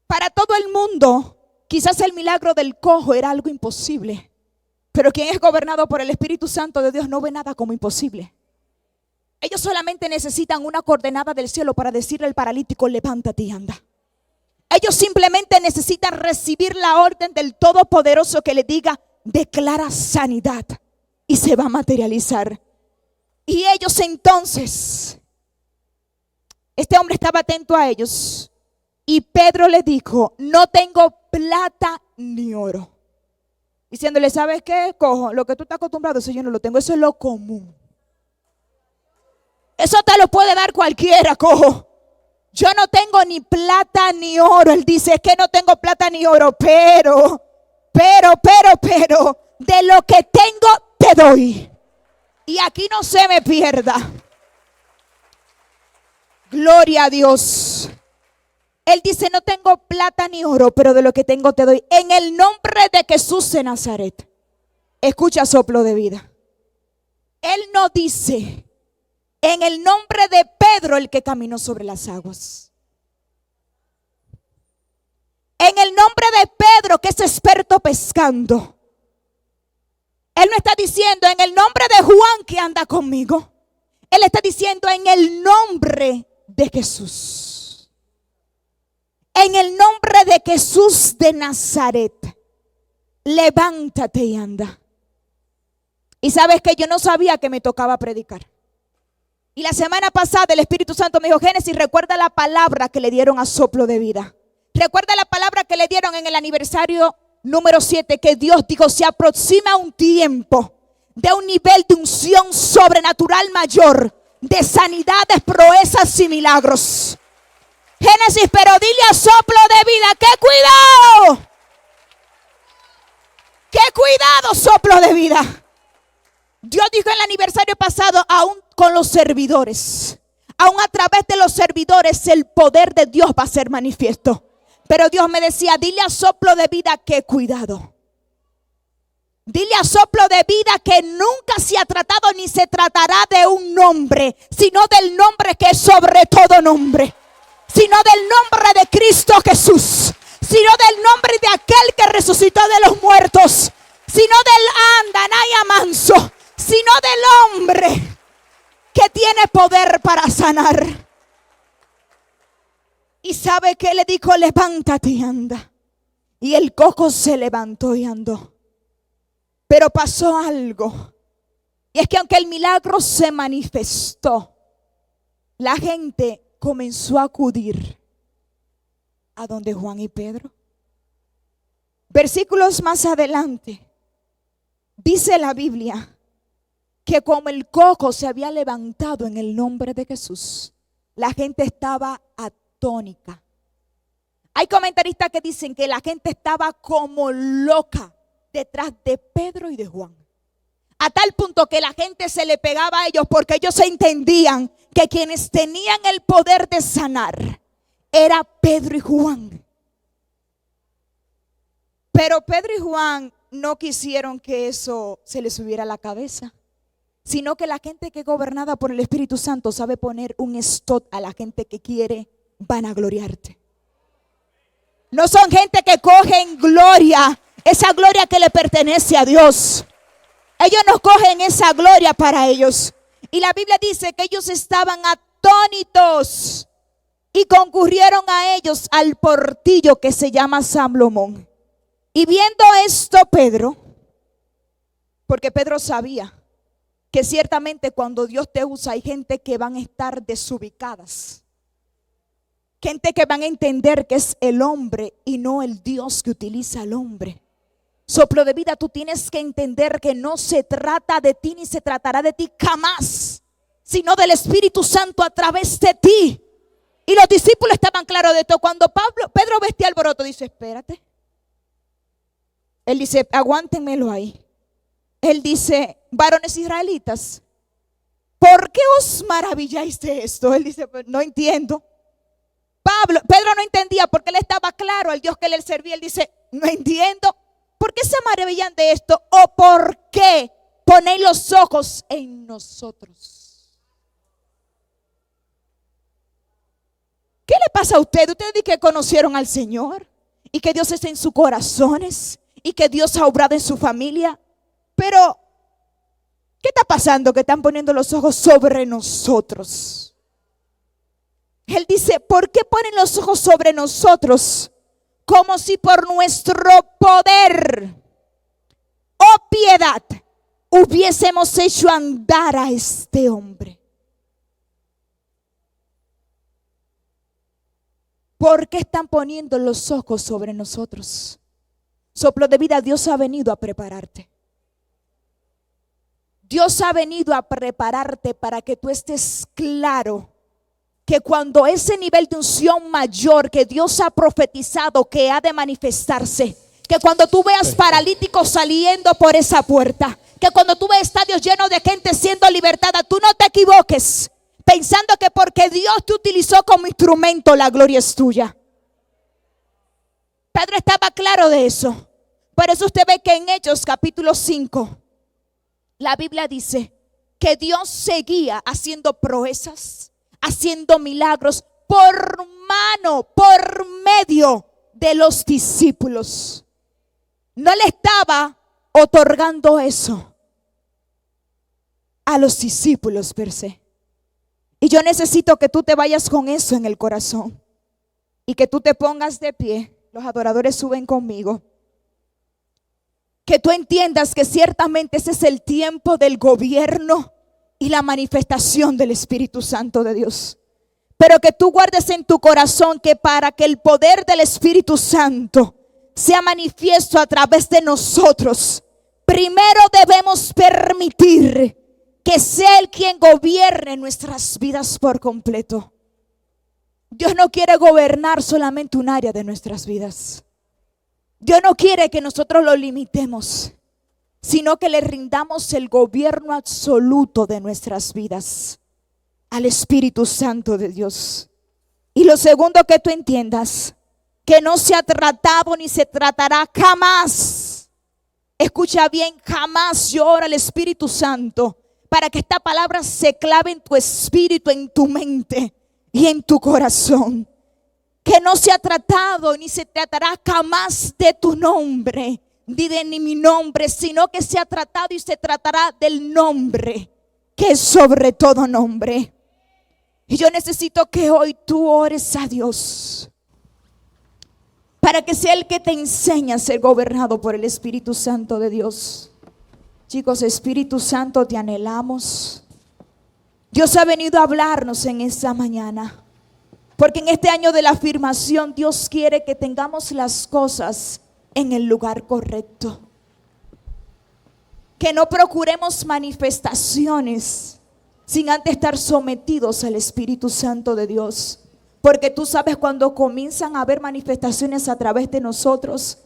Para todo el mundo, quizás el milagro del cojo era algo imposible. Pero quien es gobernado por el Espíritu Santo de Dios no ve nada como imposible. Ellos solamente necesitan una coordenada del cielo para decirle al paralítico, levántate y anda. Ellos simplemente necesitan recibir la orden del Todopoderoso que le diga, declara sanidad. Y se va a materializar. Y ellos entonces, este hombre estaba atento a ellos. Y Pedro le dijo, no tengo plata ni oro. Diciéndole, ¿sabes qué, cojo? Lo que tú estás acostumbrado, eso yo no lo tengo. Eso es lo común. Eso te lo puede dar cualquiera, cojo. Yo no tengo ni plata ni oro. Él dice, es que no tengo plata ni oro, pero, de lo que tengo te doy. Y aquí no se me pierda. Gloria a Dios. Él dice, no tengo plata ni oro, pero de lo que tengo te doy. En el nombre de Jesús de Nazaret. Escucha, soplo de vida. Él no dice, en el nombre de Pedro, el que caminó sobre las aguas. En el nombre de Pedro, que es experto pescando. Él no está diciendo en el nombre de Juan que anda conmigo. Él está diciendo en el nombre de Jesús. En el nombre de Jesús de Nazaret. Levántate y anda. Y sabes que yo no sabía que me tocaba predicar. Y la semana pasada el Espíritu Santo me dijo, Génesis, recuerda la palabra que le dieron a Soplo de Vida. Recuerda la palabra que le dieron en el aniversario número 7, que Dios dijo, se aproxima un tiempo de un nivel de unción sobrenatural mayor, de sanidades, proezas y milagros. Génesis, pero dile a Soplo de Vida, ¡qué cuidado! ¡Qué cuidado, Soplo de Vida! Dios dijo en el aniversario pasado, aún con los servidores, aún a través de los servidores, el poder de Dios va a ser manifiesto. Pero Dios me decía, dile a Soplo de Vida que cuidado. Dile a Soplo de Vida que nunca se ha tratado ni se tratará de un nombre, sino del nombre que es sobre todo nombre. Sino del nombre de Cristo Jesús. Sino del nombre de aquel que resucitó de los muertos. Sino del Andanaya Manso. Sino del hombre que tiene poder para sanar. Y sabe que le dijo, levántate y anda. Y el cojo se levantó y andó. Pero pasó algo. Y es que aunque el milagro se manifestó, la gente comenzó a acudir a donde Juan y Pedro. Versículos más adelante, dice la Biblia que como el cojo se había levantado en el nombre de Jesús, la gente estaba atónica. Hay comentaristas que dicen que la gente estaba como loca detrás de Pedro y de Juan. A tal punto que la gente se le pegaba a ellos porque ellos entendían que quienes tenían el poder de sanar era Pedro y Juan. Pero Pedro y Juan no quisieron que eso se les subiera a la cabeza, sino que la gente que es gobernada por el Espíritu Santo sabe poner un stop a la gente que quiere vanagloriarte. No son gente que cogen gloria, esa gloria que le pertenece a Dios. Ellos no cogen esa gloria para ellos. Y la Biblia dice que ellos estaban atónitos y concurrieron a ellos al portillo que se llama Salomón. Y viendo esto Pedro, porque Pedro sabía que ciertamente cuando Dios te usa hay gente que van a estar desubicadas. Gente que van a entender que es el hombre y no el Dios que utiliza al hombre. Soplo de vida, tú tienes que entender que no se trata de ti ni se tratará de ti jamás, sino del Espíritu Santo a través de ti. Y los discípulos estaban claros de esto. Cuando Pedro ve este alboroto, dice, espérate. Él dice, aguántenmelo ahí. Él dice, varones israelitas, ¿por qué os maravilláis de esto? Él dice, pues no entiendo. Pedro no entendía porque él estaba claro al Dios que él servía. Él dice, no entiendo. ¿Por qué se maravillan de esto? ¿O por qué ponéis los ojos en nosotros? ¿Qué le pasa a ustedes? Ustedes dicen que conocieron al Señor y que Dios está en sus corazones y que Dios ha obrado en su familia. Pero, ¿qué está pasando? Que están poniendo los ojos sobre nosotros. Él dice, ¿por qué ponen los ojos sobre nosotros? Como si por nuestro poder o piedad hubiésemos hecho andar a este hombre. ¿Por qué están poniendo los ojos sobre nosotros? Soplo de vida, Dios ha venido a prepararte. Dios ha venido a prepararte para que tú estés claro que cuando ese nivel de unción mayor que Dios ha profetizado que ha de manifestarse, que cuando tú veas paralíticos saliendo por esa puerta, que cuando tú veas estadios llenos de gente siendo libertada, tú no te equivoques pensando que porque Dios te utilizó como instrumento, la gloria es tuya. Pedro estaba claro de eso. Por eso usted ve que en Hechos capítulo 5 la Biblia dice que Dios seguía haciendo proezas, haciendo milagros por medio de los discípulos. No le estaba otorgando eso a los discípulos per se. Y yo necesito que tú te vayas con eso en el corazón y que tú te pongas de pie. Los adoradores suben conmigo. Que tú entiendas que ciertamente ese es el tiempo del gobierno y la manifestación del Espíritu Santo de Dios. Pero que tú guardes en tu corazón que para que el poder del Espíritu Santo sea manifiesto a través de nosotros, primero debemos permitir que sea Él quien gobierne nuestras vidas por completo. Dios no quiere gobernar solamente un área de nuestras vidas. Dios no quiere que nosotros lo limitemos, sino que le rindamos el gobierno absoluto de nuestras vidas al Espíritu Santo de Dios. Y lo segundo que tú entiendas, que no se ha tratado ni se tratará jamás. Escucha bien, jamás. Yo oro al Espíritu Santo para que esta palabra se clave en tu espíritu, en tu mente y en tu corazón. Que no se ha tratado ni se tratará jamás de tu nombre, ni de mi nombre, sino que se ha tratado y se tratará del nombre que es sobre todo nombre. Y yo necesito que hoy tú ores a Dios para que sea el que te enseñe a ser gobernado por el Espíritu Santo de Dios. Chicos, Espíritu Santo, te anhelamos. Dios ha venido a hablarnos en esta mañana, porque en este año de la afirmación Dios quiere que tengamos las cosas en el lugar correcto. Que no procuremos manifestaciones sin antes estar sometidos al Espíritu Santo de Dios. Porque tú sabes, cuando comienzan a haber manifestaciones a través de nosotros,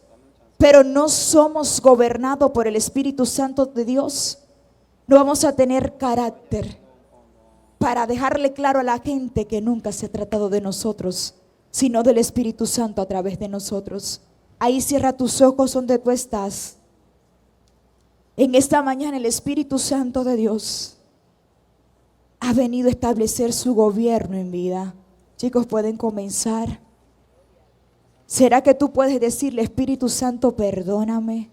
pero no somos gobernados por el Espíritu Santo de Dios, no vamos a tener carácter para dejarle claro a la gente que nunca se ha tratado de nosotros, sino del Espíritu Santo a través de nosotros. Ahí cierra tus ojos donde tú estás. En esta mañana el Espíritu Santo de Dios ha venido a establecer su gobierno en vida. Chicos, pueden comenzar. ¿Será que tú puedes decirle: Espíritu Santo, perdóname?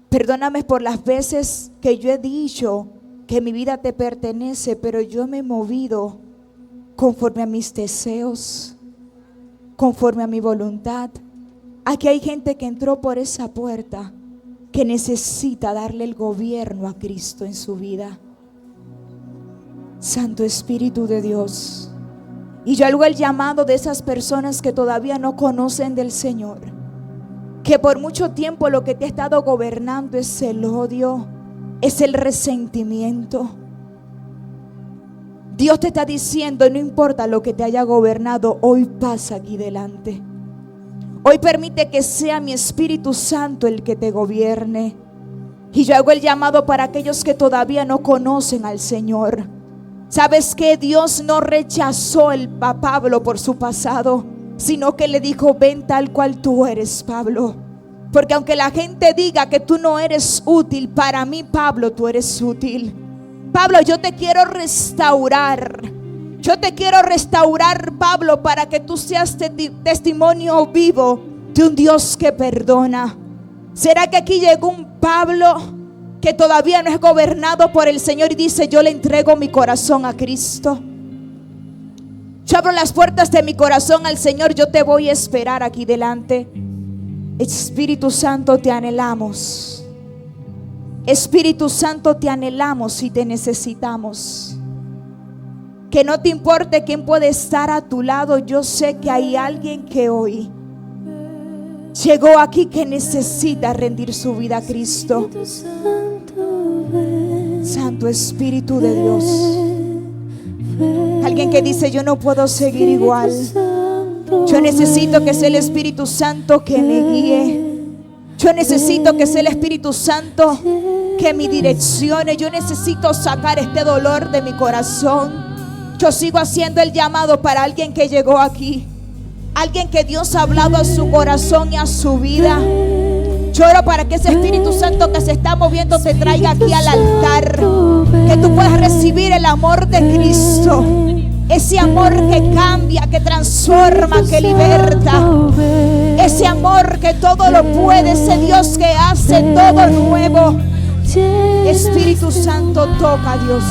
Perdóname por las veces que yo he dicho que mi vida te pertenece, pero yo me he movido conforme a mis deseos, conforme a mi voluntad. Aquí hay gente que entró por esa puerta, que necesita darle el gobierno a Cristo en su vida. Santo Espíritu de Dios. Y yo hago el llamado de esas personas que todavía no conocen del Señor, que por mucho tiempo lo que te ha estado gobernando es el odio, es el resentimiento. Dios te está diciendo: no importa lo que te haya gobernado, hoy pasa aquí delante. Hoy permite que sea mi Espíritu Santo el que te gobierne. Y yo hago el llamado para aquellos que todavía no conocen al Señor. ¿Sabes qué? Dios no rechazó a Pablo por su pasado, sino que le dijo: ven tal cual tú eres, Pablo. Porque aunque la gente diga que tú no eres útil, para mí, Pablo, tú eres útil. Pablo, yo te quiero restaurar. Yo te quiero restaurar, Pablo, para que tú seas testimonio vivo de un Dios que perdona. ¿Será que aquí llegó un Pablo que todavía no es gobernado por el Señor y dice: yo le entrego mi corazón a Cristo? Yo abro las puertas de mi corazón al Señor, yo te voy a esperar aquí delante. Espíritu Santo, te anhelamos. Espíritu Santo, te anhelamos y te necesitamos. Que no te importe quién puede estar a tu lado. Yo sé que hay alguien que hoy llegó aquí que necesita rendir su vida a Cristo. Santo Espíritu de Dios. Alguien que dice: yo no puedo seguir igual. Yo necesito que sea el Espíritu Santo que me guíe. Yo necesito que sea el Espíritu Santo que me direccione. Yo necesito sacar este dolor de mi corazón. Yo sigo haciendo el llamado para alguien que llegó aquí, alguien que Dios ha hablado a su corazón y a su vida. Yo oro para que ese Espíritu Santo que se está moviendo te traiga aquí al altar, que tú puedas recibir el amor de Cristo, ese amor que cambia, que transforma, que liberta, ese amor que todo lo puede, ese Dios que hace todo nuevo. Espíritu Santo, toca, Dios.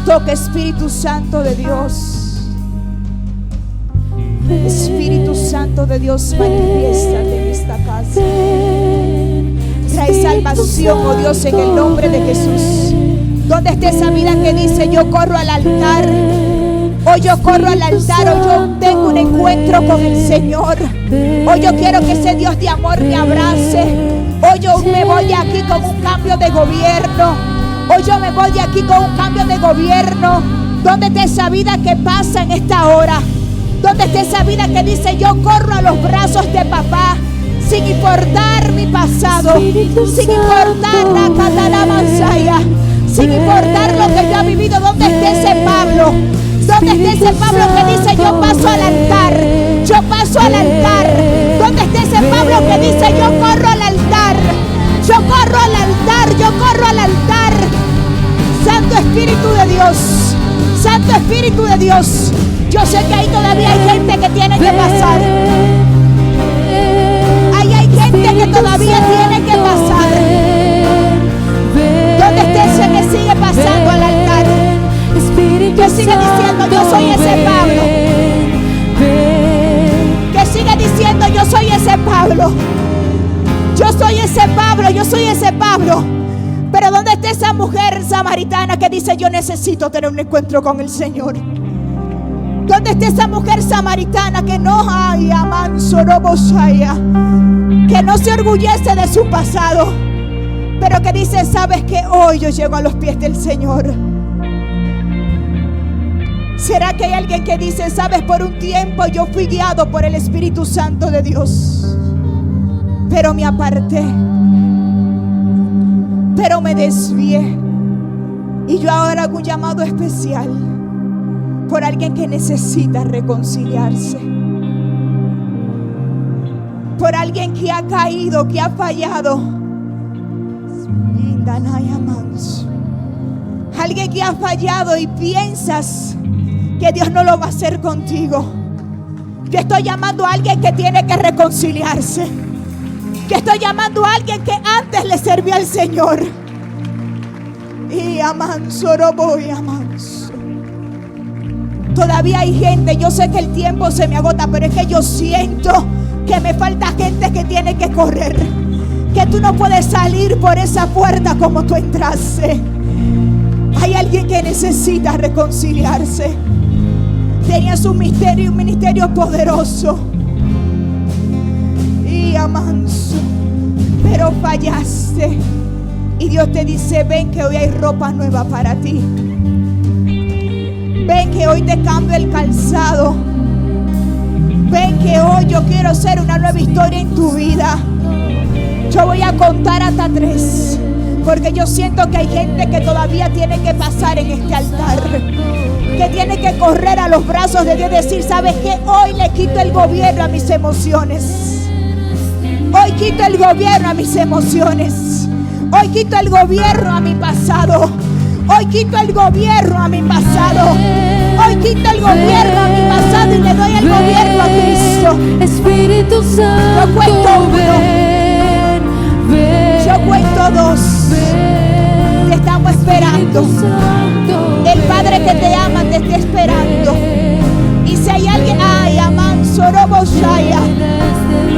Toca, Espíritu Santo de Dios. Espíritu Santo de Dios, manifiéstate en esta casa. Trae salvación, oh Dios, en el nombre de Jesús. Donde esté esa vida que dice: yo corro al altar. Hoy yo corro al altar. Hoy yo tengo un encuentro con el Señor. Hoy yo quiero que ese Dios de amor me abrace. Hoy yo me voy de aquí con un cambio de gobierno. Hoy yo me voy de aquí con un cambio de gobierno. ¿Dónde está esa vida que pasa en esta hora? ¿Dónde está esa vida que dice: yo corro a los brazos de papá, sin importar mi pasado, sin importar la catalamanzaya, sin importar lo que yo he vivido? ¿Dónde está ese Pablo? ¿Dónde está ese Pablo que dice: yo paso al altar, yo paso al altar? ¿Dónde está ese Pablo que dice: yo corro al altar, yo corro al altar, yo corro al altar? Santo Espíritu de Dios, Santo Espíritu de Dios. Yo sé que ahí todavía hay gente que tiene que pasar. Ahí hay gente que todavía tiene que pasar. ¿Dónde está ese que sigue pasando al altar? Que sigue diciendo: yo soy ese Pablo. Pablo. Pero ¿dónde está esa mujer samaritana que dice: yo necesito tener un encuentro con el Señor? ¿Dónde está esa mujer samaritana que no hay que no se orgullece de su pasado, pero que dice: sabes que hoy yo llego a los pies del Señor? ¿Será que hay alguien que dice: sabes, por un tiempo yo fui guiado por el Espíritu Santo de Dios, pero me aparté, pero me desvié, y yo ahora hago un llamado especial por alguien que necesita reconciliarse, por alguien que ha caído, que ha fallado, alguien que ha fallado y piensas que Dios no lo va a hacer contigo? Yo estoy llamando a alguien que tiene que reconciliarse. Yo estoy llamando a alguien que antes le servía al Señor. Y amanso, no voy amanso. Todavía hay gente, yo sé que el tiempo se me agota, pero es que yo siento que me falta gente que tiene que correr. Que tú no puedes salir por esa puerta como tú entraste. Hay alguien que necesita reconciliarse. Tenías un ministerio poderoso y amanso, pero fallaste. Y Dios te dice: ven que hoy hay ropa nueva para ti. Ven que hoy te cambio el calzado. Ven que hoy yo quiero ser una nueva historia en tu vida. Yo voy a contar hasta 3, porque yo siento que hay gente que todavía tiene que pasar en este altar, que tiene que correr a los brazos de Dios y decir: ¿sabes qué? Hoy le quito el gobierno a mis emociones. Hoy quito el gobierno a mis emociones. Hoy quito el gobierno a mi pasado. Hoy quito el gobierno a mi pasado. Hoy quito el gobierno a mi pasado y le doy el gobierno a Cristo. Espíritu Santo, yo cuento 1. Yo cuento 2. Te estamos esperando. El Padre que te ama te está esperando. Y si hay alguien, ay, aman, soroboshaya,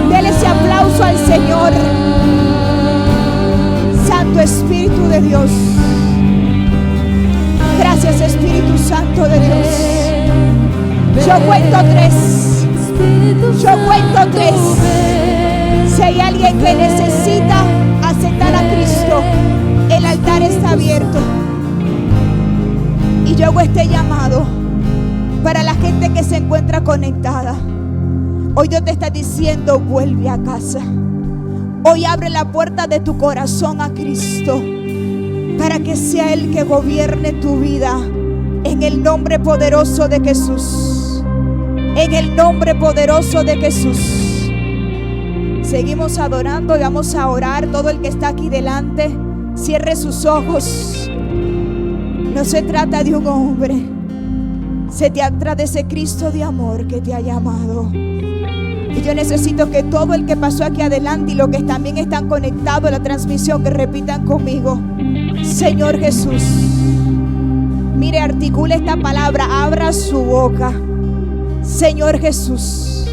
dele ese aplauso al Señor. Santo Espíritu de Dios. Gracias, Espíritu Santo de Dios. Yo cuento 3. Yo cuento 3. Si hay alguien que necesita aceptar a Cristo, el altar está abierto. Y yo hago este llamado para la gente que se encuentra conectada. Hoy Dios te está diciendo: vuelve a casa. Hoy abre la puerta de tu corazón a Cristo, para que sea Él que gobierne tu vida. En el nombre poderoso de Jesús. En el nombre poderoso de Jesús. Seguimos adorando y vamos a orar. Todo el que está aquí delante, cierre sus ojos. No se trata de un hombre, se trata de ese Cristo de amor que te ha llamado. Y yo necesito que todo el que pasó aquí adelante y los que también están conectados a la transmisión, que repitan conmigo: Señor Jesús. Mire, articule esta palabra, abra su boca. Señor Jesús,